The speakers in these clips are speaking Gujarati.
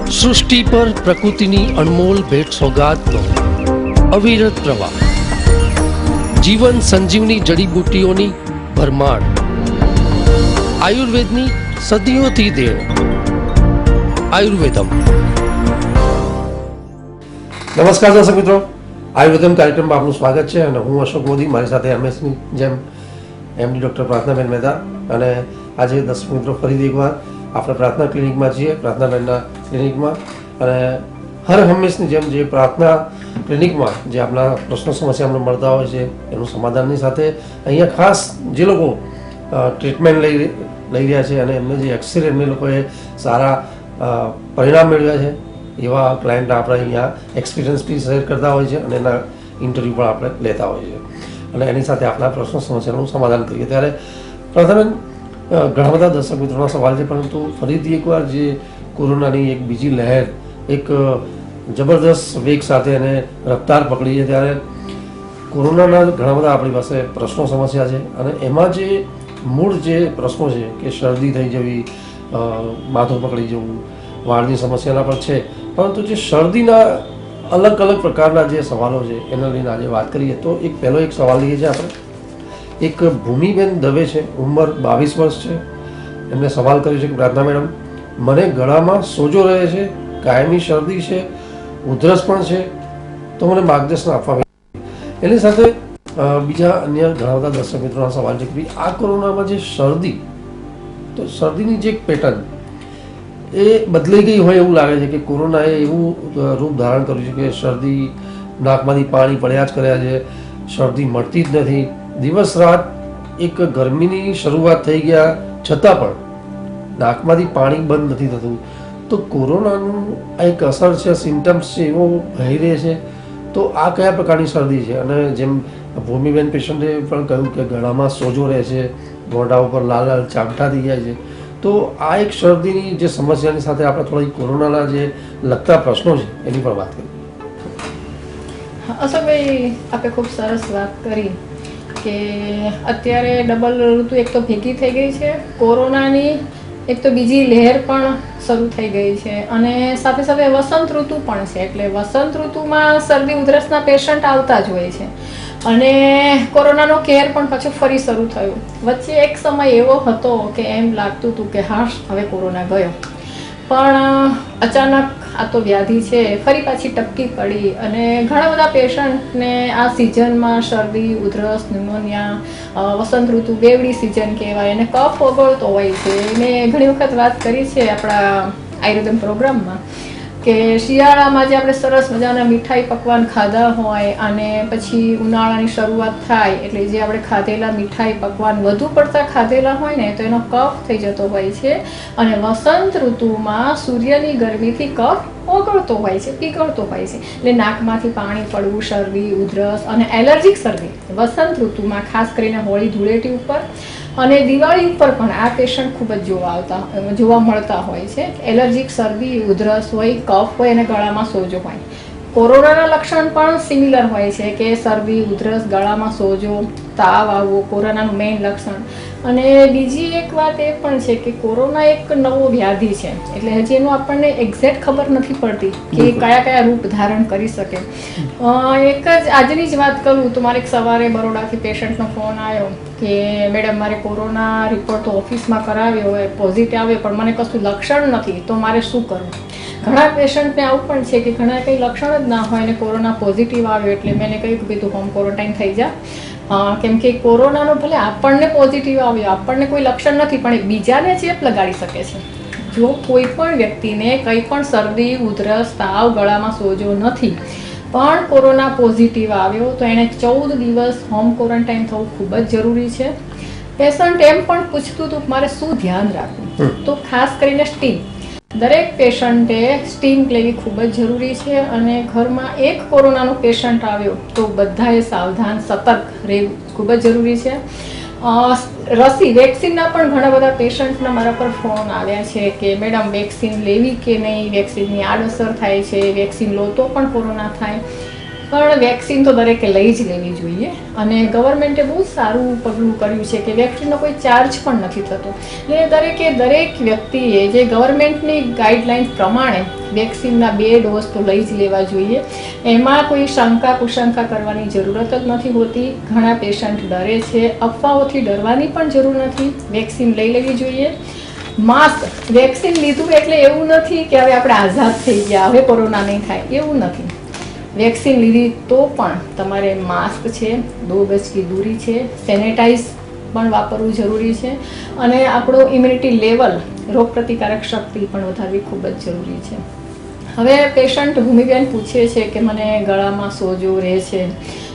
સૃષ્ટિ પર પ્રકૃતિની અણમોલ ભેટ સોગાદનો અવિરત પ્રવાહ, જીવન સંજીવની જડીબુટ્ટીઓની ભરમાર, આયુર્વેદની સદીઓથી દેણ. આયુર્વેદમ. નમસ્કાર દર્શક મિત્રો, આયુર્વેદમ કાર્યક્રમમાં આપનું સ્વાગત છે અને હું અશોક મોદી, મારી સાથે હંમેશની જેમ એમડી ડૉક્ટર પ્રાર્થનાબેન મહેતા. અને આજે દર્શક મિત્રો ફરીથી એકવાર આપણે પ્રાર્થના ક્લિનિકમાં છીએ, પ્રાર્થનાબેનના ક્લિનિકમાં. અને હર હંમેશની જેમ જે પ્રાર્થના ક્લિનિકમાં જે આપણા પ્રશ્નો સમસ્યા અમને મળતા હોય છે એનું સમાધાનની સાથે અહીંયા ખાસ જે લોકો ટ્રીટમેન્ટ લઈ રહ્યા છે અને એમને જે એક્સરે એમને લોકોએ સારા પરિણામ મેળવ્યા છે એવા ક્લાયન્ટ આપણે અહીંયા એક્સપિરિયન્સ બી શેર કરતા હોય છે અને એના ઇન્ટરવ્યૂ પણ આપણે લેતા હોઈએ છીએ અને એની સાથે આપણા પ્રશ્નો સમસ્યાનું સમાધાન કરીએ. ત્યારે પ્રથમ ઘણા બધા દર્શક મિત્રોના સવાલ છે, પરંતુ ફરીથી એકવાર જે કોરોનાની એક બીજી લહેર એક જબરદસ્ત વેગ સાથે એને રફતાર પકડી છે, ત્યારે કોરોનાના ઘણા બધા આપણી પાસે પ્રશ્નો સમસ્યા છે અને એમાં જે મૂળ જે પ્રશ્નો છે કે શરદી થઈ જવી, માથું પકડી જવું, વાળની સમસ્યાના પણ છે, પરંતુ જે શરદીના અલગ અલગ પ્રકારના જે સવાલો છે એના લઈને આજે વાત કરીએ તો પહેલો એક સવાલ લઈએ છીએ આપણે. એક ભૂમિબેન દવે છે, ઉંમર 22 વર્ષ છે. એમને સવાલ કર્યો છે કે પ્રાર્થના મેડમ, મને ગળામાં સોજો રહે છે, કાયમી શરદી છે, ઉધરસ પણ છે, તો મને માર્ગદર્શન આપવા. એની સાથે બીજા અન્ય ઘણા બધા દર્શક મિત્રોના સવાલ છે કે ભાઈ આ કોરોનામાં જે શરદી, તો શરદીની જે પેટર્ન એ બદલાઈ ગઈ હોય એવું લાગે છે કે કોરોનાએ એવું રૂપ ધારણ કર્યું છે કે શરદી નાકમાંથી પાણી પડ્યા જ કર્યા છે, શરદી મળતી જ નથી, દિવસ રાત એક ગરમીની શરૂઆત થઈ ગયા છતાં પણ નાકમાંથી પાણી બંધ નથી થતું. તો કોરોનાનું એક અસર છે, સિમ્ટમ્સ છે, એવો રહી રહે છે. તો આ કયા પ્રકારની શરદી છે? અને જેમ ભૂમિબેન પેશન્ટે પણ કહ્યું કે ગળામાં સોજો રહે છે, મોઢા ઉપર લાલ લાલ ચામઠા થઈ જાય છે. તો આ એક શરદીની જે સમસ્યાની સાથે આપણે થોડી કોરોનાના જે લગતા પ્રશ્નો છે એની પણ વાત કરીએ. અશોકભાઈ, આપણે ખૂબ સરસ વાત કરી કે અત્યારે ડબલ ઋતુ એક તો ભેગી થઈ ગઈ છે, કોરોનાની એક તો બીજી લહેર પણ શરૂ થઈ ગઈ છે અને સાથે સાથે વસંત ઋતુ પણ છે. એટલે વસંત ઋતુમાં શરદી ઉધરસના પેશન્ટ આવતા જ હોય છે અને કોરોનાનો કેર પણ પાછો ફરી શરૂ થયો. વચ્ચે એક સમય એવો હતો કે એમ લાગતું હતું કે હાશ હવે કોરોના ગયો, પણ અચાનક આ તો વ્યાધિ છે ફરી પાછી ટપકી પડી અને ઘણા બધા પેશન્ટને આ સિઝનમાં શરદી, ઉધરસ, ન્યુમોનિયા, વસંત ઋતુ બેવડી સિઝન કહેવાય અને કફ ઓગળતો હોય છે. મેં ઘણી વખત વાત કરી છે આપણા આયુર્વેદમ પ્રોગ્રામમાં કે શિયાળામાં જે આપણે સરસ મજાના મીઠાઈ પકવાન ખાધા હોય અને પછી ઉનાળાની શરૂઆત થાય એટલે જે આપણે ખાધેલા મીઠાઈ પકવાન વધુ પડતા ખાધેલા હોય ને તો એનો કફ થઈ જતો હોય છે અને વસંત ઋતુમાં સૂર્યની ગરમીથી કફ ઓગળતો હોય છે, પીગળતો હોય છે. એટલે નાકમાંથી પાણી પડવું, શરદી, ઉધરસ અને એલર્જીક શરદી વસંત ઋતુમાં ખાસ કરીને હોળી ધૂળેટી ઉપર અને દિવાળી ઉપર પણ આ પેશન્ટ ખૂબ જ જોવા મળતા હોય છે. એલર્જીક શરદી, ઉધરસ હોય, કફ હોય અને ગળામાં સોજો હોય. કોરોનાના લક્ષણ પણ સિમિલર હોય છે કે શરદી, ઉધરસ, ગળામાં સોજો, તાવ આવવો કોરોનાનું મેઇન લક્ષણ. અને બીજી એક વાત એ પણ છે કે કોરોના એક નવો વ્યાધિ છે, એટલે હજી એનું આપણને એક્ઝેક્ટ ખબર નથી પડતી કે કયા કયા રૂપ ધારણ કરી શકે. એક જ આજની જ વાત કરું તો મારે એક સવારે બરોડાથી પેશન્ટનો ફોન આવ્યો કે મેડમ મારે કોરોના રિપોર્ટ તો ઓફિસમાં કરાવ્યો હોય, પોઝિટિવ આવ્યો, પણ મને કશું લક્ષણ નથી, તો મારે શું કરવું? ઘણા પેશન્ટને આવું પણ છે કે ઘણા કંઈ લક્ષણ જ ના હોય અને કોરોના પોઝિટિવ આવ્યો એટલે મેં કહ્યું કે તું હોમ ક્વોરન્ટાઇન થઈ જા. કેમ કે કોરોનાનો ભલે આપણને પોઝિટિવ આવ્યો, આપણને કોઈ લક્ષણ નથી, પણ એ બીજાને ચેપ લગાડી શકે છે. જો કોઈ પણ વ્યક્તિને કંઈ પણ શરદી, ઉધરસ, તાવ, ગળામાં સોજો નથી પણ કોરોના પોઝિટિવ આવ્યો તો એણે 14 દિવસ હોમ ક્વોરન્ટાઇન થવું ખૂબ જ જરૂરી છે. પેશન્ટ એમ પણ પૂછતું હતું કે મારે શું ધ્યાન રાખવું, તો ખાસ કરીને સ્ટીમ. દરેક પેશન્ટે સ્ટીમ લેવી ખૂબ જ જરૂરી છે અને ઘરમાં એક કોરોનાનો પેશન્ટ આવ્યો તો બધાએ સાવધાન, સતર્ક રહેવું ખૂબ જ જરૂરી છે. રસી, વેક્સિનના પણ ઘણા બધા પેશન્ટના મારા પર ફોન આવ્યા છે કે મેડમ વેક્સિન લેવી કે નહીં, વેક્સિનની આડઅસર થાય છે, વેક્સિન લો તો પણ કોરોના થાય. પણ વેક્સિન તો દરેકે લઈ જ લેવી જોઈએ અને ગવર્મેન્ટે બહુ સારું પગલું કર્યું છે કે વેક્સિનનો કોઈ ચાર્જ પણ નથી થતો. એટલે દરેક વ્યક્તિએ જે ગવર્મેન્ટની ગાઈડલાઇન પ્રમાણે વેક્સિનના 2 ડોઝ તો લઈ જ લેવા જોઈએ. એમાં કોઈ શંકા કુશંકા કરવાની જરૂરત જ નથી હોતી. ઘણા પેશન્ટ ડરે છે, અફવાઓથી ડરવાની પણ જરૂર નથી. વેક્સિન લઈ લેવી જોઈએ. માસ્ક, વેક્સિન લીધું એટલે એવું નથી કે હવે આપણે આઝાદ થઈ ગયા, હવે કોરોના નહીં થાય, એવું નથી. વેક્સિન લીધી તો પણ તમારે માસ્ક છે, 2 ગજ કી દૂરી છે, સેનેટાઈઝ પણ વાપરવું જરૂરી છે અને આપણું ઇમ્યુનિટી લેવલ, રોગપ્રતિકારક શક્તિ પણ વધારવી ખૂબ જ જરૂરી છે. હવે પેશન્ટ ભૂમિબેન પૂછે છે કે મને ગળામાં સોજો રહે છે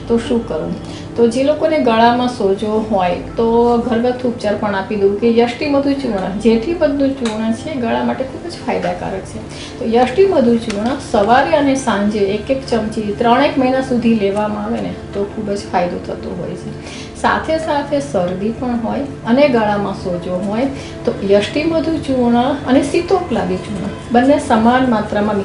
તો શું કરું? તો જે લોકોને ગળામાં સોજો હોય તો ઘરગથ્થુ ઉપચાર પણ આપી દઉં કે યષ્ટિમધુ ચૂર્ણ, જેથી બધું ચૂર્ણ છે ગળા માટે ખૂબ જ ફાયદાકારક છે. તો યષ્ટિમધુ ચૂર્ણ સવારે અને સાંજે 1-1 ચમચી 3-1 મહિના સુધી લેવામાં આવે ને તો ખૂબ જ ફાયદો થતો હોય છે. સાથે સાથે શરદી પણ હોય અને ગળામાં સોજો હોય તો યષ્ટિમધુ ચૂર્ણ અને સીતોપલાદી ચૂર્ણ બંને સમાન માત્રામાં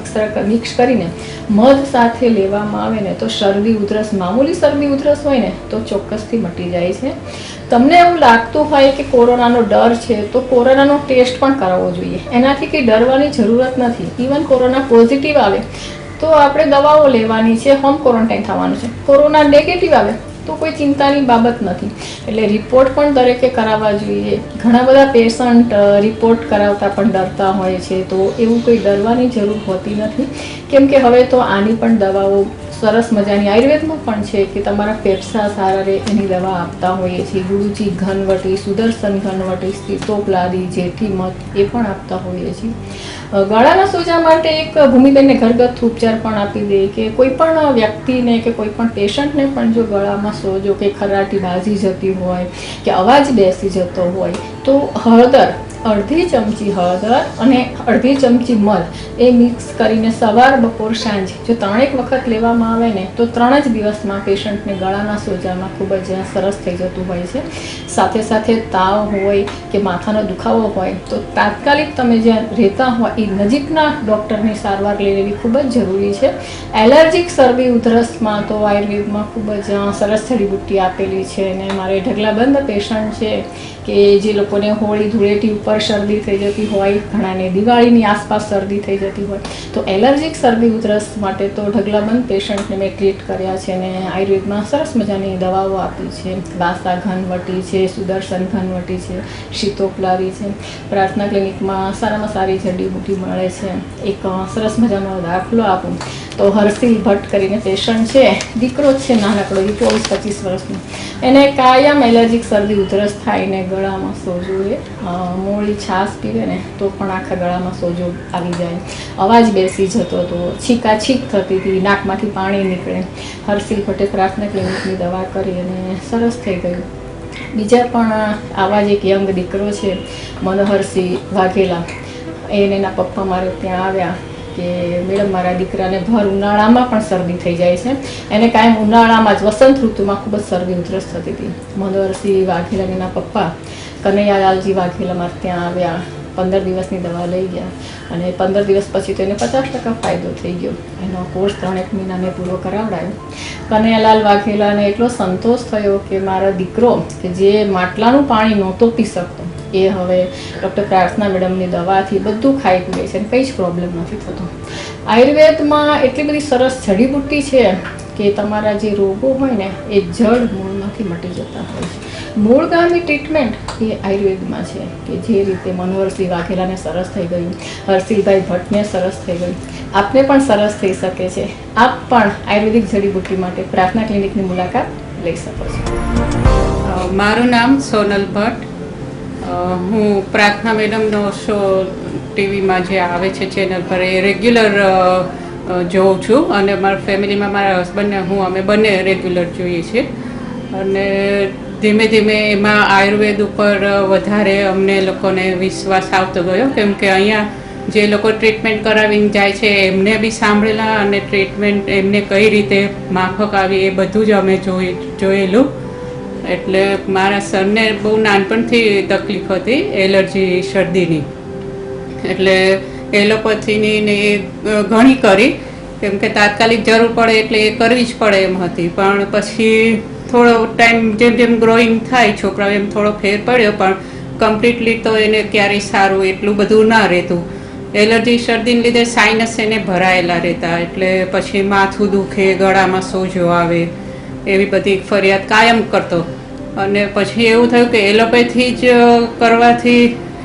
મિક્સ કરીને મધ સાથે લેવામાં આવે ને તો શરદી ઉધરસ, મામૂલી શરદી ઉધરસ હોય ને તો ચોક્કસથી મટી જાય છે. તમને એવું લાગતું હોય કે કોરોનાનો ડર છે તો કોરોનાનો ટેસ્ટ પણ કરાવવો જોઈએ. એનાથી કંઈ ડરવાની જરૂરત નથી. ઇવન કોરોના પોઝિટિવ આવે તો આપણે દવાઓ લેવાની છે, હોમ ક્વોરન્ટાઇન થવાનું છે. કોરોના નેગેટિવ આવે તો કોઈ ચિંતાની બાબત નથી. એટલે રિપોર્ટ પણ દરેકે કરાવવા જોઈએ. ઘણા બધા પેશન્ટ રિપોર્ટ કરાવતા પણ ડરતા હોય છે, તો એવું કોઈ ડરવાની જરૂર હોતી નથી. કેમ કે હવે તો આની પણ દવાઓ સરસ મજાની આયુર્વેદમાં પણ છે કે તમારા ફેફસા સારા રહે એની દવા આપતા હોઈએ છીએ. ગુરુજી ઘનવટી, સુદર્શન ઘનવટી, સીતોપલાદી, જેઠીમધ એ પણ આપતા હોઈએ છીએ. ગળાના સોજા માટે એક ભૂમિબેનને ઘરગથ્થુ ઉપચાર પણ આપી દે કે કોઈ પણ વ્યક્તિને કે કોઈ પણ પેશન્ટને પણ જો ગળામાં સોજો કે ખરાટી બાજી જતી હોય કે અવાજ બેસી જતો હોય તો હળદર, અડધી ચમચી હળદર અને અડધી ચમચી મધ એ મિક્સ કરીને સવાર, બપોર, સાંજ જો 3 વખત લેવામાં આવે ને તો 3 જ દિવસમાં પેશન્ટને ગળાના સોજામાં ખૂબ જ સરસ થઈ જતું હોય છે. સાથે સાથે તાવ હોય કે માથાનો દુખાવો હોય તો તાત્કાલિક તમે જ્યાં રહેતા હોય એ નજીકના ડૉક્ટરની સારવાર લઈ લેવી ખૂબ જ જરૂરી છે. એલર્જીક શરદી ઉધરસમાં તો આયુર્વેદમાં ખૂબ જ સરસ જડીબુટ્ટી આપેલી છે અને મારે ઢગલાબંધ પેશન્ટ છે કે જે લોકોને હોળી ધૂળેટી ઉપર શરદી થઈ જતી હોય, ઘણાને દિવાળીની આસપાસ શરદી થઈ જતી હોય તો એલર્જીક શરદી ઉધરસ માટે તો ઢગલાબંધ પેશન્ટને મેં ટ્રીટ કર્યા છે અને આયુર્વેદમાં સરસ મજાની દવાઓ આપી છે. વાસા ઘનવટી છે, સુદર્શન ઘનવટી છે, સીતોપલાદી છે. પ્રાર્થના ક્લિનિકમાં સારામાં સારી જડીબુટ્ટી મળે છે. એક સરસ મજાનો દાખલો આપું તો હર્ષિલ ભટ્ટ કરીને પેશન્ટ છે, દીકરો જ છે નાનકડો, 24-25 વર્ષનો. એને કાયમ એલર્જીક શરદી ઉધરસ થાય ને ગળામાં સોજો એ મોળી છાશ પીવે ને તો પણ આખા ગળામાં સોજો આવી જાય, અવાજ બેસી જતો હતો, છીંક થતી હતી, નાકમાંથી પાણી નીકળે. હર્ષિલ ભટ્ટે પ્રાર્થના ક્લિનિકની દવા કરી અને સરસ થઈ ગયું. બીજા પણ આવા જ એક યંગ દીકરો છે, મનોહરસિંહ વાઘેલા. એના પપ્પા મારે ત્યાં આવ્યા કે મેડમ મારા દીકરાને ભર ઉનાળામાં પણ શરદી થઈ જાય છે. એને કાયમ ઉનાળામાં જ વસંત ઋતુમાં ખૂબ જ શરદી ઉધરસ થતી હતી. મનોહરસિંહ વાઘેલા એના પપ્પા કનૈયાલાલજી વાઘેલા મારે ત્યાં આવ્યા. 15 દિવસની દવા લઈ ગયા અને 15 દિવસ પછી તો એને 50% ફાયદો થઈ ગયો. એનો કોર્સ 3-1 મહિનાને પૂરો કરાવડાયો. કનૈયાલાલ વાઘેલાને એટલો સંતોષ થયો કે મારો દીકરો કે જે માટલાનું પાણી નહોતો પી શકતો એ હવે ડૉક્ટર પ્રાર્થના મેડમની દવાથી બધું ખાઈ પીવે છે અને કંઈ જ પ્રોબ્લેમ નથી થતો. આયુર્વેદમાં એટલી બધી સરસ જડીબુટ્ટી છે કે તમારા જે રોગો હોય ને એ જડ મૂળમાંથી મટી જતા હોય છે. મૂળગામી ટ્રીટમેન્ટ એ આયુર્વેદમાં છે કે જે રીતે મનોહરસિંહ વાઘેલાને સરસ થઈ ગયું, હર્ષિલભાઈ ભટ્ટને સરસ થઈ ગયું, આપને પણ સરસ થઈ શકે છે. આપ પણ આયુર્વેદિક જડીબુટ્ટી માટે પ્રાર્થના ક્લિનિકની મુલાકાત લઈ શકો છો. મારું નામ સોનલ ભટ્ટ. હું પ્રાર્થના મેડમનો શો ટીવીમાં જે આવે છે ચેનલ પર એ રેગ્યુલર જોઉં છું અને મારા ફેમિલીમાં મારા હસબન્ડને અમે બંને રેગ્યુલર જોઈએ છીએ અને ધીમે ધીમે એમાં આયુર્વેદ ઉપર વધારે અમને લોકોને વિશ્વાસ આવતો ગયો કેમ કે અહીંયા જે લોકો ટ્રીટમેન્ટ કરાવીને જાય છે એમને બી સાંભળેલા અને ટ્રીટમેન્ટ એમને કઈ રીતે માફક આવી એ બધું જ અમે જોયેલું. એટલે મારા સરને બહુ નાનપણથી તકલીફ હતી એલર્જી શરદીની, એટલે એલોપેથીની ને એ ઘણી કરી કેમ કે તાત્કાલિક જરૂર પડે એટલે એ કરવી જ પડે એમ હતી. પણ પછી થોડો ટાઈમ જેમ જેમ ગ્રોઈંગ થાય છોકરાઓ એમ થોડો ફેર પડ્યો, પણ કમ્પ્લીટલી તો એને ક્યારેય સારું એટલું બધું ના રહેતું. એલર્જી શરદીને લીધે સાઇનસ એને ભરાયેલા રહેતા, એટલે પછી માથું દુખે, ગળામાં સોજો આવે, એવી બધી ફરિયાદ કાયમ કરતો. અને પછી એવું થયું કે એલોપેથી જ કરવાથી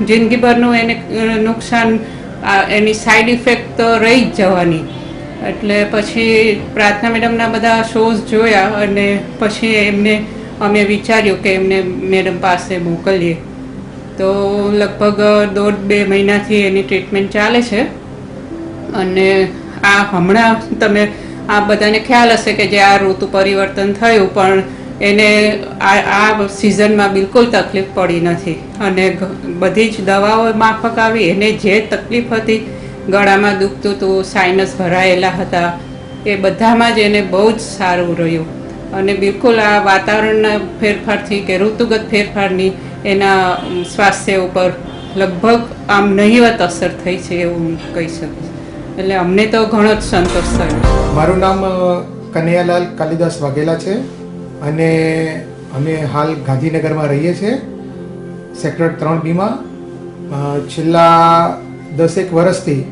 જિંદગીભરનું એને નુકસાન, એની સાઈડ ઇફેક્ટ તો રહી જ જવાની. એટલે પછી પ્રાર્થના મેડમના બધા શોઝ જોયા અને પછી અમે વિચાર્યું કે એમને મેડમ પાસે મોકલીએ. તો લગભગ 1.5-2 મહિનાથી એની ટ્રીટમેન્ટ ચાલે છે. અને આ હમણાં તમે આ બધાને ખ્યાલ હશે કે જે આ ઋતુ પરિવર્તન થયું, પણ એને આ સિઝનમાં બિલકુલ તકલીફ પડી નથી. અને બધી જ દવાઓ માફક આવી. એને જે તકલીફ હતી, ગળામાં દુખતું હતું, સાઇનસ ભરાયેલા હતા, એ બધામાં જ એને બહુ જ સારું રહ્યું. અને બિલકુલ આ વાતાવરણના ફેરફારથી કે ઋતુગત ફેરફારની એના સ્વાસ્થ્ય ઉપર લગભગ આમ નહિવત અસર થઈ છે એવું કહી શકીશ. એટલે અમને તો ઘણો જ સંતોષ થયો. મારું નામ કનૈયાલાલ કાલિદાસ વાઘેલા છે અને અમે હાલ ગાંધીનગરમાં રહીએ છીએ, સેક્ટર 3B માં. છેલ્લા 10 વર્ષથી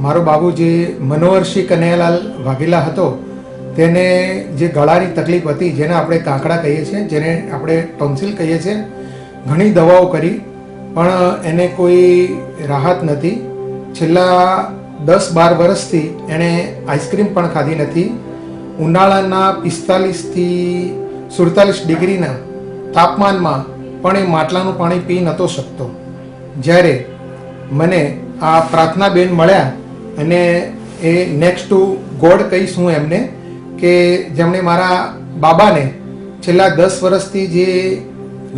મારો બાબુ જે મનોહરસિંહ કનૈયાલાલ વાઘેલા હતો, તેને જે ગળાની તકલીફ હતી, જેને આપણે કાંકડા કહીએ છીએ, જેને આપણે ટોન્સિલ કહીએ છીએ, ઘણી દવાઓ કરી પણ એને કોઈ રાહત નથી. છેલ્લા 10-12 વર્ષથી એણે આઈસ્ક્રીમ પણ ખાધી નથી. ઉનાળાના 45થી 47 ડિગ્રીના તાપમાનમાં પણ એ માટલાનું પાણી પી નહોતો શકતો. જ્યારે મને આ પ્રાર્થનાબેન મળ્યા અને એ નેક્સ્ટ ટુ ગોડ કહીશ હું એમને, કે જેમણે મારા બાબાને છેલ્લા 10 વર્ષથી જે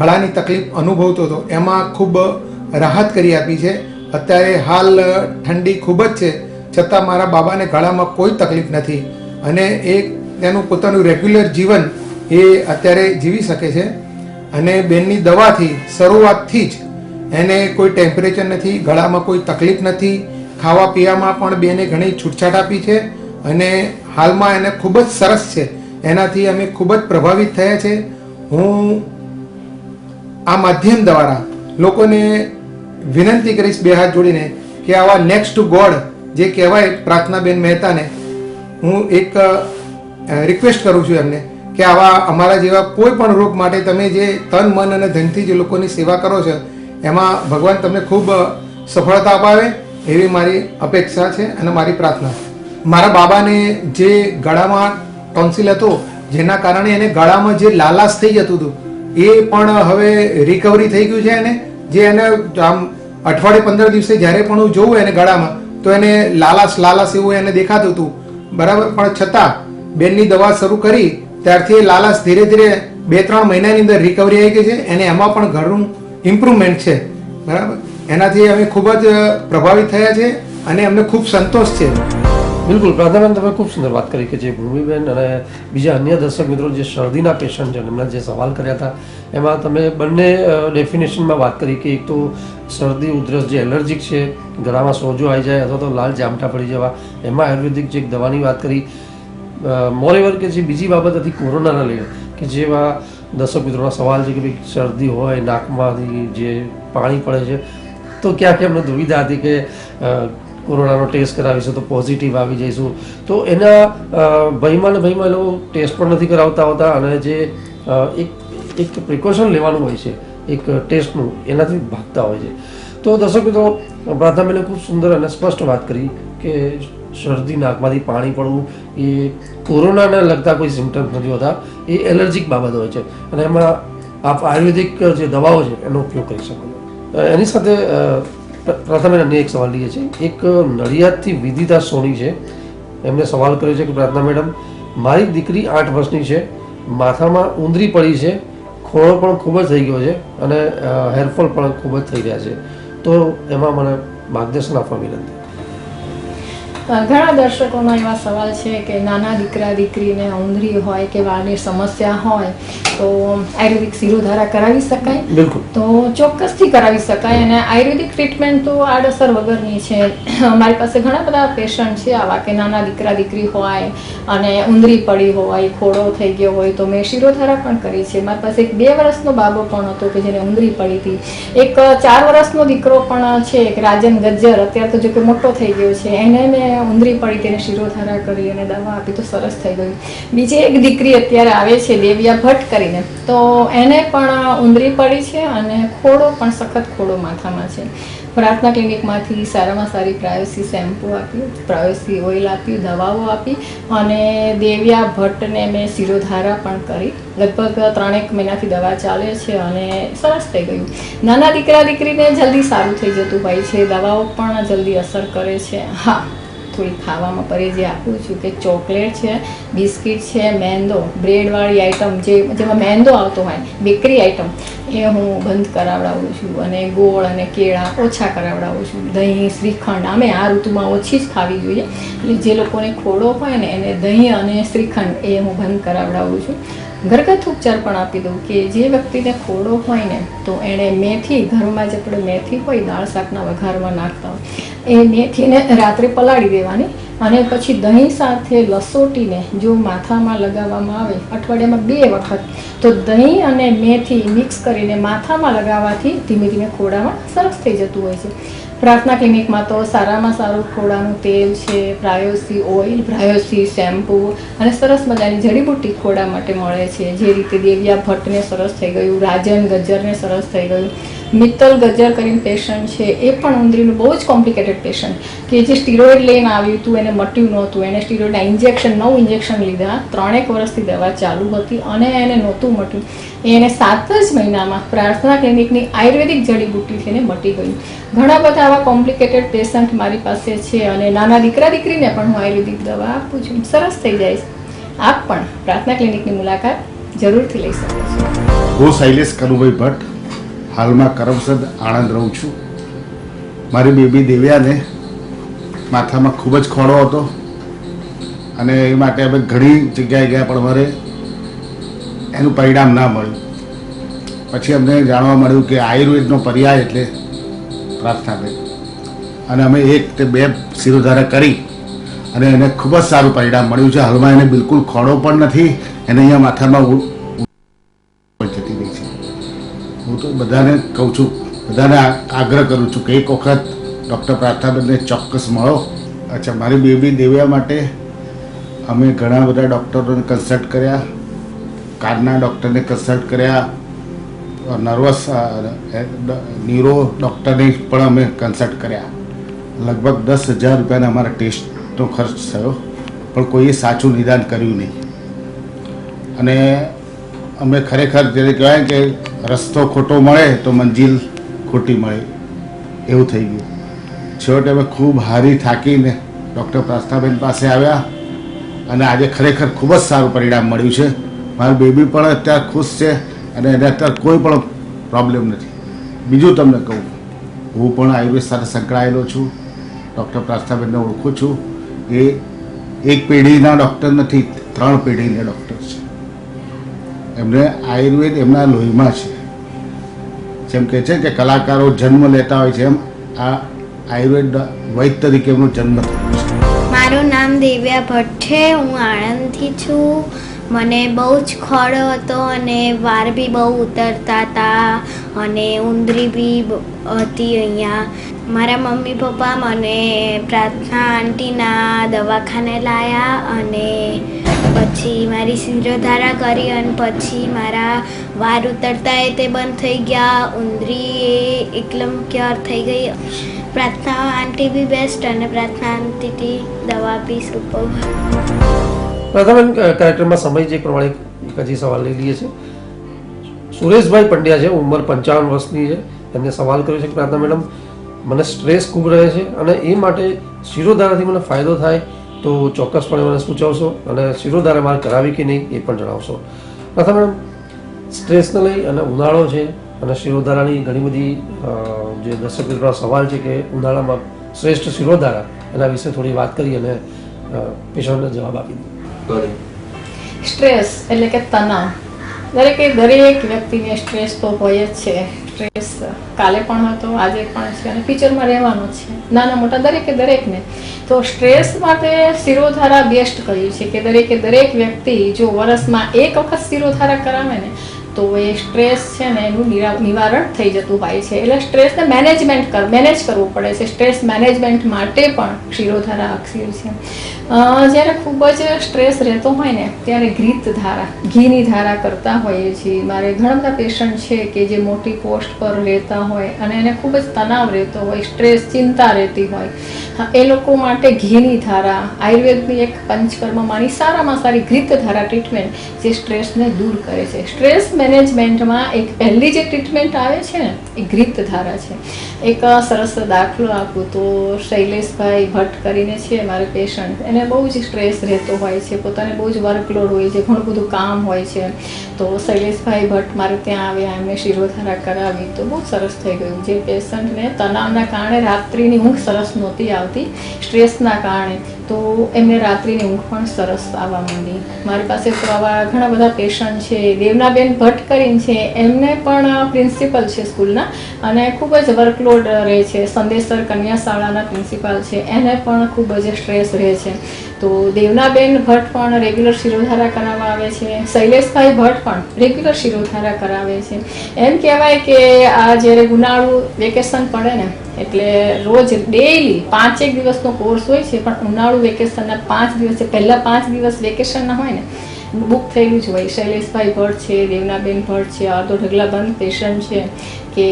ગળાની તકલીફ અનુભવતો હતો એમાં ખૂબ રાહત કરી આપી છે. અત્યારે હાલ ઠંડી ખૂબ જ છે, છતાં મારા બાબાને ગળામાં કોઈ તકલીફ નથી અને એ તેનું પોતાનું રેગ્યુલર જીવન એ અત્યારે જીવી શકે છે. અને બેનની દવાથી શરૂઆતથી જ એને કોઈ ટેમ્પરેચર નથી, ગળામાં કોઈ તકલીફ નથી, ખાવા પીવામાં પણ બેને ઘણી છૂટછાટ આપી છે અને હાલમાં એને ખૂબ જ સરસ છે. એનાથી અમે ખૂબ જ પ્રભાવિત થયા છે. હું આ માધ્યમ દ્વારા લોકોને વિનંતી કરીશ 2 હાથ જોડીને કે આવા નેક્સ્ટ ટુ ગોડ જે કહેવાય પ્રાર્થનાબેન મહેતાને, હું એક રિક્વેસ્ટ કરું છું એમને કે આવા અમારા જેવા કોઈ પણ રોગ માટે તમે જે તન મન અને ધનથી જે લોકોની સેવા કરો છો, એમાં ભગવાન તમને ખૂબ સફળતા અપાવે એવી મારી અપેક્ષા છે અને મારી પ્રાર્થના. મારા બાબાને જે ગળામાં ટોન્સિલ હતો, જેના કારણે એને ગળામાં જે લાલાશ થઈ જતું હતું, એ પણ હવે રિકવરી થઈ ગયું છે. એને જે એને આમ અઠવાડિયે 15 દિવસે જ્યારે પણ હું જોઉં એને ગળામાં, તો એને લાલાશ એવું એને દેખાતું હતું, બરાબર. પણ છતાં બેનની દવા શરૂ કરી ત્યારથી એ લાલાશ ધીરે ધીરે 2-3 મહિનાની અંદર રિકવરી આવી ગઈ છે. એને એમાં પણ ઘણું ઇમ્પ્રુવમેન્ટ છે, બરાબર. એનાથી અમે ખૂબ જ પ્રભાવિત થયા છે અને અમને ખૂબ સંતોષ છે. બિલકુલ પ્રાર્થનાબેન, તમે ખૂબ સુંદર વાત કરી કે જે ભૂમિબેન અને બીજા અન્ય દર્શક મિત્રો જે શરદીના પેશન્ટ છે એમના જે સવાલ કર્યા હતા, એમાં તમે બંને ડેફિનેશનમાં વાત કરી કે એક તો શરદી ઉધરસ જે એલર્જીક છે, ગળામાં સોજો આવી જાય અથવા તો લાલ જામટા પડી જવા, એમાં આયુર્વેદિક જે એક દવાની વાત કરી. મોરેવર કે જે બીજી બાબત હતી કોરોનાના લઈને, કે જેવા દર્શક મિત્રોના સવાલ છે કે ભાઈ શરદી હોય, નાકમાંથી જે પાણી પડે છે, તો ક્યાંક એમને દુવિધા હતી કે કોરોનાનો ટેસ્ટ કરાવીશું તો પોઝિટિવ આવી જઈશું. તો એના ભયમાં એ લોકો ટેસ્ટ પણ નથી કરાવતા હોતા અને જે એક પ્રિકોશન લેવાનું હોય છે એક ટેસ્ટનું, એનાથી ભાગતા હોય છે. તો દર્શક મિત્રો, પ્રાર્થનાબેને ખૂબ સુંદર અને સ્પષ્ટ વાત કરી કે શરદી, નાકમાંથી પાણી પડવું એ કોરોનાને લગતા કોઈ સિમ્ટમ્સ નથી હોતા, એ એલર્જીક બાબત હોય છે અને એમાં આપ આયુર્વેદિક જે દવાઓ છે એનો ઉપયોગ કરી શકો છો. એની સાથે પ્રાર્થનાબેન અન્ય એક સવાલ લઈએ છીએ. એક નડિયાદથી વિદિતા સોની છે, એમને સવાલ કર્યો છે કે પ્રાર્થના મેડમ, મારી દીકરી 8 વર્ષની છે, માથામાં ઉંદરી પડી છે, ખોળો પણ ખૂબ જ થઈ ગયો છે અને હેરફોલ પણ ખૂબ જ થઈ રહ્યા છે, તો એમાં મને માર્ગદર્શન આપવા વિનંતી. ઘણા દર્શકોનો એવા સવાલ છે કે નાના દીકરા દીકરીને ઉંદરી હોય કે વાળની સમસ્યા હોય તો આયુર્વેદિક શિરોધારા કરાવી શકાય? બિલકુલ. તો ચોક્કસથી કરાવી શકાય અને આયુર્વેદિક ટ્રીટમેન્ટ તો આડઅસર વગરની છે. મારી પાસે ઘણા બધા પેશન્ટ છે આવા કે નાના દીકરા દીકરી હોય અને ઉંદરી પડી હોય, ખોડો થઈ ગયો હોય, તો મેં શિરોધારા પણ કરી છે. મારી પાસે એક 2 વર્ષનો બાબો પણ હતો કે જેને ઉંદરી પડી હતી. એક 4 વર્ષનો દીકરો પણ છે, એક રાજન ગજ્જર, અત્યારે તો જો કે મોટો થઈ ગયો છે, એને મેં ઉંદરી પડી તેને શિરોધારા કરી અને દવા આપી તો સરસ થઈ ગયું. બીજી એક દીકરી અત્યારે આવે છે દેવ્યા ભટ્ટ કરીને, તો એને પણ ઉંદરી પડી છે અને ખોડો પણ સખત ખોડો માથામાં છે. પ્રાર્થના ક્લિનિકમાંથી સારામાં સારી પ્રાયોસી શેમ્પૂ આપ્યું, પ્રાયોસી ઓઇલ આપ્યું, દવાઓ આપી અને દેવ્યા ભટ્ટને મેં શિરોધારા પણ કરી. લગભગ 3-1 મહિનાથી દવા ચાલે છે અને સરસ થઈ ગયું. નાના દીકરા દીકરીને જલ્દી સારું થઈ જતું હોય છે, દવાઓ પણ જલ્દી અસર કરે છે. હા, થોડી ખાવામાં પરેજી આપું છું કે ચોકલેટ છે, બિસ્કિટ છે, મેંદો, બ્રેડવાળી આઈટમ જેમાં મેંદો આવતો હોય, બેકરી આઈટમ, એ હું બંધ કરાવડાવું છું અને ગોળ અને કેળા ઓછા કરાવડાવું છું. દહીં, શ્રીખંડ આમે આ ઋતુમાં ઓછી જ ખાવી જોઈએ. એટલે જે લોકોને ખોડો હોય ને એને દહીં અને શ્રીખંડ એ હું બંધ કરાવડાવું છું. ઘરગથ્થુ ઉપચાર પણ આપી દઉં કે જે વ્યક્તિને ખોડો હોય ને તો એણે મેથી, ઘરમાં જે આપણે મેથી હોય દાળ શાકના વઘારમાં નાખતા હોય, એ મેથીને રાત્રે પલાળી દેવાની અને પછી દહીં સાથે લસોટીને જો માથામાં લગાવવામાં આવે અઠવાડિયામાં 2 વખત, તો દહીં અને મેથી મિક્સ કરીને માથામાં લગાવવાથી ધીમે ધીમે ખોડામાં સરસ થઈ જતું હોય છે. પ્રાર્થના ક્લિનિકમાં તો સારામાં સારું ખોડાનું તેલ છે, પ્રાયોસી ઓઇલ, પ્રાયોસી શેમ્પૂ અને સરસ મજાની જડીબુટ્ટી ખોડા માટે મળે છે. જે રીતે દેવ્યા ભટ્ટને સરસ થઈ ગયું, રાજન ગજ્જરને સરસ થઈ ગયું, મિત્તલ ગજ્જર કરીને પેશન્ટ છે, એ પણ ઉંદરીનું બહુ જ કોમ્પ્લિકેટેડ પેશન્ટ કે જે સ્ટીરોઇડ લઈને આવ્યું હતું, એને મટ્યું નહોતું, એને સ્ટીરોઇડના ઇન્જેક્શન 9 ઇન્જેક્શન લીધા, 3-1 વર્ષથી દવા ચાલુ હતી અને એને નહોતું મટ્યું. એને 7 જ મહિનામાં પ્રાર્થના ક્લિનિકની આયુર્વેદિક જડીબુટ્ટીથી એને મટી ગયું. ઘણા બધા આવા કોમ્પ્લિકેટેડ પેશન્ટ મારી પાસે છે અને નાના દીકરા દીકરીને પણ હું આયુર્વેદિક દવા આપું છું, સરસ થઈ જાય છે. આપ પણ પ્રાર્થના ક્લિનિકની મુલાકાત જરૂરથી લઈ શકો છો. હું શૈલેષ કનુભાઈ ભટ્ટ, હાલમાં કરમસદ આણંદ રહું છું. મારી બેબી દેવ્યાને માથામાં ખૂબ જ ખોડો હતો અને એ માટે અમે ઘણી જગ્યાએ ગયા પણ અમારે એનું પરિણામ ના મળ્યું. પછી અમને જાણવા મળ્યું કે આયુર્વેદનો પર્યાય એટલે પ્રાર્થનાબેન, અને અમે 1 કે 2 શિરોધારા કરી અને એને ખૂબ જ સારું પરિણામ મળ્યું છે. હાલમાં એને બિલકુલ ખોડો પણ નથી, એને અહીંયા માથામાં જતી રહી છે. હું તો બધાને કહું છું, બધાને આગ્રહ કરું છું કે એક વખત ડૉક્ટર પ્રાર્થનાબેનને ચોક્કસ મળો. અચ્છા, મારી બેબી દેવ્યા માટે અમે ઘણા બધા ડૉક્ટરોને કન્સલ્ટ કર્યા, કાનના ડૉક્ટરને કન્સલ્ટ કર્યા, નર્વસ ન્યુરો ડૉક્ટરને પણ અમે કન્સલ્ટ કર્યા. લગભગ 10,000 રૂપિયાના અમારા ટેસ્ટનો ખર્ચ થયો, પણ કોઈએ સાચું નિદાન કર્યું નહીં. અને અમે ખરેખર જેને કહેવાય કે રસ્તો ખોટો મળે તો મંજિલ ખોટી મળે એવું થઈ ગયું. છેવટે અમે ખૂબ હારી થાકીને ડૉક્ટર પ્રાર્થનાબેન પાસે આવ્યા અને આજે ખરેખર ખૂબ જ સારું પરિણામ મળ્યું છે. મારી બેબી પણ અત્યારે ખુશ છે અને એને અત્યારે કોઈ પણ પ્રોબ્લેમ નથી. બીજું તમને કહું, હું પણ આયુર્વેદ સાથે સંકળાયેલો છું, ડૉક્ટર પ્રાર્થનાબેનને ઓળખું છું. એ એક પેઢીના ડૉક્ટર નથી, 3 પેઢીના ડૉક્ટર છે. એમને આયુર્વેદ એમના લોહીમાં છે. જેમ કહે છે કે કલાકારો જન્મ લેતા હોય છે, એમ આ આયુર્વેદ વૈદ્ય તરીકે એમનો જન્મ થયો છે. મારું નામ દેવ્યા ભટ્ટ છે, હું આણંદથી છું. મને બહુ જ ખોડો હતો અને વાળ બી બહુ ઉતરતા હતા અને ઉંદરી બી હતી અહીંયા. મારા મમ્મી પપ્પા મને પ્રાર્થના આંટીના દવાખાને લાવ્યા અને પછી મારી શિરોધારા કરી અને પછી મારા વાળ ઉતરતા એ તે બંધ થઈ ગયા, ઉંદરી એ એકદમ ક્યોર થઈ ગઈ. પ્રાર્થના આંટી બી બેસ્ટ અને પ્રાર્થના આંટીથી દવા બી સુપર. પ્રથમ કાર્યક્રમમાં સમય જે પ્રમાણે એક હજી સવાલ લઈ લઈએ છીએ. સુરેશભાઈ પંડ્યા છે, ઉંમર 55 વર્ષની છે. એમને સવાલ કર્યો છે કે પ્રાર્થના મેડમ, મને સ્ટ્રેસ ખૂબ રહે છે અને એ માટે શિરોધારાથી મને ફાયદો થાય તો ચોક્કસપણે મને સૂચવશો અને શિરોધારા મારે કરાવી કે નહીં એ પણ જણાવશો. પ્રથમ મેડમ, સ્ટ્રેસને લઈ અને ઉનાળો છે અને શિરોધારાની ઘણી બધી જે દર્શક મિત્રોના સવાલ છે કે ઉનાળામાં શ્રેષ્ઠ શિરોધારા એના વિશે થોડી વાત કરી અને પેશન્ટને જવાબ આપી દઈએ. સ્ટ્રેસ એટલે કે તણાવ, દરેક વ્યક્તિને સ્ટ્રેસ તો હોય જ છે. સ્ટ્રેસ કાલે પણ હતો, આજે પણ છે અને ફ્યુચરમાં રહેવાનો છે, નાના મોટા દરેકને. તો સ્ટ્રેસ માટે શિરોધારા બેસ્ટ કહ્યું છે કે દરેક વ્યક્તિ જો વર્ષમાં એક વખત શિરોધારા કરાવે ને તો એ સ્ટ્રેસ છે ને એનું નિવારણ થઈ જતું હોય છે. એટલે સ્ટ્રેસને મેનેજ કરવું પડે છે. સ્ટ્રેસ મેનેજમેન્ટ માટે પણ શિરોધારા અક્ષર છે. જ્યારે ખૂબ જ સ્ટ્રેસ રહેતો હોય ને ત્યારે ઘીની ધારા કરતા હોઈએ છીએ. મારે ઘણા બધા પેશન્ટ છે કે જે મોટી પોસ્ટ પર રહેતા હોય અને એને ખૂબ જ તણાવ રહેતો હોય, સ્ટ્રેસ, ચિંતા રહેતી હોય, એ લોકો માટે ઘીની ધારા, આયુર્વેદની એક પંચકર્મમાંની સારામાં સારી ઘૃત ધારા ટ્રીટમેન્ટ જે સ્ટ્રેસને દૂર કરે છે. સ્ટ્રેસ મેનેજમેન્ટમાં એક પહેલી જે ટ્રીટમેન્ટ આવે છે ને એ ઘૃત ધારા છે. એક સરસ દાખલો આપું તો શૈલેષભાઈ ભટ્ટ કરીને છે મારે પેશન્ટ, એને બહુ જ સ્ટ્રેસ રહેતો હોય છે, પોતાને બહુ જ વર્કલોડ હોય છે, ઘણું બધું કામ હોય છે. તો શૈલેષભાઈ ભટ્ટ મારે ત્યાં આવ્યા, એમને શિરોધારા કરાવી તો બહુ સરસ થઈ ગયું. જે પેશન્ટને તણાવના કારણે રાત્રિની ઊંઘ સરસ નહોતી આવતી, સ્ટ્રેસના કારણે, તો એમને રાત્રિની ઊંઘ પણ સરસ આવવા માંડી. મારી પાસે તો આવા ઘણા બધા પેશન્ટ છે. દેવનાબેન ભટ્ટ કરીને છે, એમને પણ પ્રિન્સિપલ છે સ્કૂલના અને ખૂબ જ વર્કલોડ રહે છે. સંદેશર કન્યા શાળાના પ્રિન્સિપાલ છે, એને પણ ખૂબ જ સ્ટ્રેસ રહે છે. તો દેવનાબેન ભટ્ટ પણ રેગ્યુલર શિરોધારા કરાવવા આવે છે. શૈલેષભાઈ ભટ્ટ પણ રેગ્યુલર શિરોધારા કરાવે છે. એમ કહેવાય કે આ જ્યારે ઉનાળુ વેકેશન પડે ને એટલે રોજ ડેઈલી 5 દિવસનો કોર્સ હોય છે, પણ ઉનાળુ વેકેશનના 5 દિવસ પહેલાં 5 દિવસ વેકેશનના હોય ને બુક થયેલું જ હોય. શૈલેષભાઈ ભટ્ટ છે, દેવનાબેન ભટ્ટ છે, અડધો ઢગલાબંધ પેશન્ટ છે કે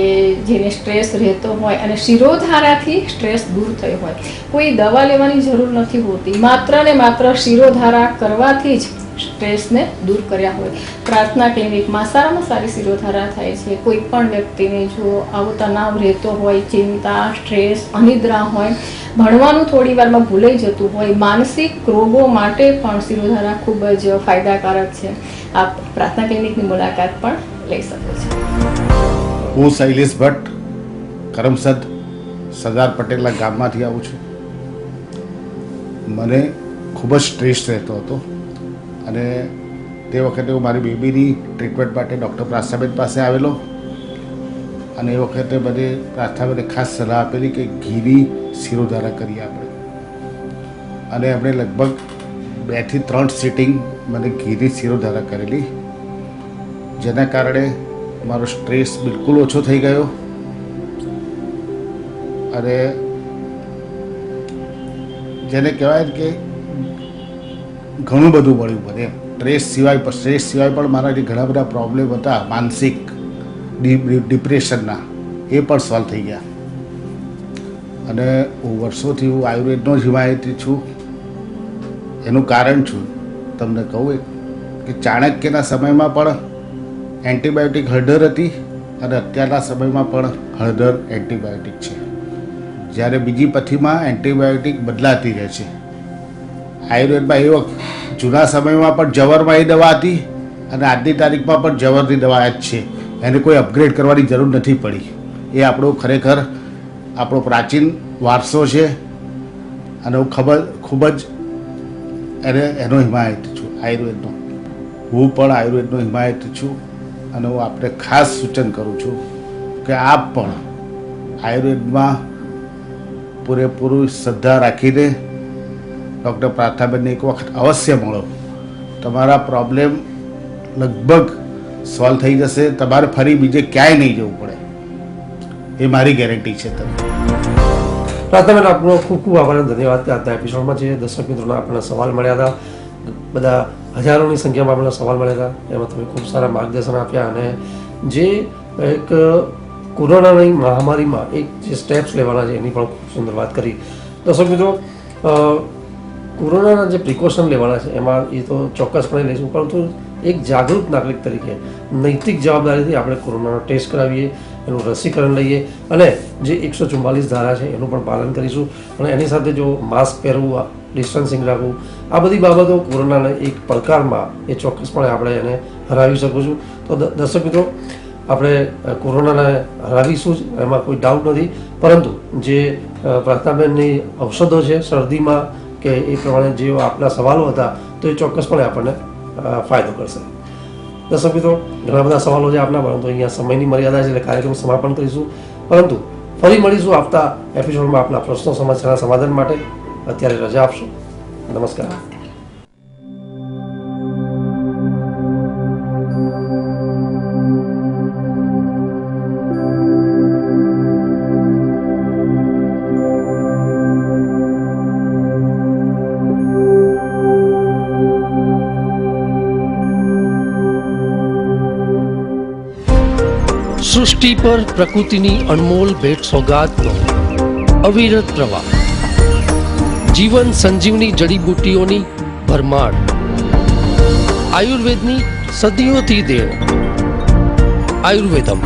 જેને સ્ટ્રેસ રહેતો હોય અને શિરોધારાથી સ્ટ્રેસ દૂર થયો હોય. કોઈ દવા લેવાની જરૂર નથી હોતી, માત્ર ને માત્ર શિરોધારા કરવાથી જ સ્ટ્રેસને દૂર કર્યા હોય. પ્રાર્થના ક્લિનિકમાં સારામાં સારી શિરોધારા થાય છે. કોઈ પણ વ્યક્તિને જો આવો તણાવ રહેતો હોય, ચિંતા, સ્ટ્રેસ, અનિદ્રા હોય, ભણવાનું થોડી વારમાં ભૂલાઈ જતું હોય, માનસિક રોગો માટે પણ શિરોધારા ખૂબ જ ફાયદાકારક છે. આપ પ્રાર્થના ક્લિનિકની મુલાકાત પણ લઈ શકો છો. હું શૈલેષ ભટ્ટ કરમસદ સરદાર પટેલના ગામમાંથી આવું છું. મને ખૂબ જ સ્ટ્રેસ રહેતો હતો અને તે વખતે હું મારી બેબીની ટ્રીટમેન્ટ માટે ડૉક્ટર પ્રાર્થનાબેન પાસે આવેલો અને એ વખતે મને પ્રાર્થનાબેને ખાસ સલાહ આપેલી કે ઘીની શિરોધારા કરીએ આપણે, અને એમણે લગભગ 2 થી 3 સિટિંગ મને ઘીની શિરોધારા કરેલી, જેના કારણે મારો સ્ટ્રેસ બિલકુલ ઓછો થઈ ગયો અને જેને કહેવાય કે ઘણું બધું મળ્યું મને. સ્ટ્રેસ સિવાય પણ મારા જે ઘણા બધા પ્રોબ્લેમ હતા માનસિક ડિપ્રેશનના, એ પણ સોલ્વ થઈ ગયા. અને હું વર્ષોથી આયુર્વેદનો જ હિમાયતી છું. એનું કારણ છું તમને કહું કે ચાણક્યના સમયમાં પણ એન્ટીબાયોટિક હળદર હતી અને અત્યારના સમયમાં પણ હળદર એન્ટીબાયોટિક છે. જ્યારે બીજી પથ્થીમાં એન્ટીબાયોટિક બદલાતી રહે છે. આયુર્વેદમાં એ વખત જૂના સમયમાં પણ જવરમાં એ દવા હતી અને આજની તારીખમાં પણ જવરની દવા જ છે. એને કોઈ અપગ્રેડ કરવાની જરૂર નથી પડી. એ આપણો ખરેખર આપણો પ્રાચીન વારસો છે અને હું ખૂબ જ એનો હિમાયત છું આયુર્વેદનો. હું પણ આયુર્વેદનો હિમાયત છું અને હું આપણે ખાસ સૂચન કરું છું કે આપ પણ આયુર્વેદમાં પૂરેપૂરું શ્રદ્ધા રાખીને ડૉક્ટર પ્રાર્થનાબેનને એક વખત અવશ્ય મળો. તમારા પ્રોબ્લેમ લગભગ સોલ્વ થઈ જશે. તમારે ફરી બીજે ક્યાંય નહીં જવું પડે, એ મારી ગેરંટી છે. તમે પ્રાર્થનાબેન, આપનો ખૂબ ખૂબ આભાર અને ધન્યવાદ કે આજના એપિસોડમાં જે દર્શક મિત્રોના આપણને સવાલ મળ્યા હતા, બધા હજારોની સંખ્યામાં આપણને સવાલ મળ્યા હતા, એમાં તમે ખૂબ સારા માર્ગદર્શન આપ્યા અને જે એક કોરોનાની મહામારીમાં એક જે સ્ટેપ્સ લેવાના છે એની પણ ખૂબ સુંદર વાત કરી. દર્શક મિત્રો, કોરોનાના જે પ્રિકોશન લેવાના છે એમાં એ તો ચોક્કસપણે લઈશું, પરંતુ એક જાગૃત નાગરિક તરીકે નૈતિક જવાબદારીથી આપણે કોરોનાનો ટેસ્ટ કરાવીએ, એનું રસીકરણ લઈએ અને જે 144 ધારા છે એનું પણ પાલન કરીશું. અને એની સાથે જો માસ્ક પહેરવું, ડિસ્ટન્સિંગ રાખવું, આ બધી બાબતો કોરોનાના એક પડકારમાં એ ચોક્કસપણે આપણે એને હરાવી શકું છું. તો દર્શક મિત્રો, આપણે કોરોનાને હરાવીશું જ, એમાં કોઈ ડાઉટ નથી. પરંતુ જે પ્રાર્થનાબેનની ઔષધો છે શરદીમાં કે એ પ્રમાણે જે આપના સવાલો હતા તો એ ચોક્કસપણે આપણને ફાયદો કરશે. દર્શક મિત્રો, ઘણા બધા સવાલો છે આપના, પરંતુ અહીંયા સમયની મર્યાદા છે એટલે કાર્યક્રમ સમાપન કરીશું. પરંતુ ફરી મળીશું આવતા એપિસોડમાં આપના પ્રશ્નો સમસ્યાના સમાધાન માટે. અત્યારે રજા આપશો. નમસ્કાર. સૃષ્ટિ પર પ્રકૃતિની અનમોલ ભેટ સોગાદનો અવિરત પ્રવાહ, જીવન સંજીવની જડીબુટ્ટીઓની ભરમાર, આયુર્વેદની સદીઓથી દેણ. આયુર્વેદમ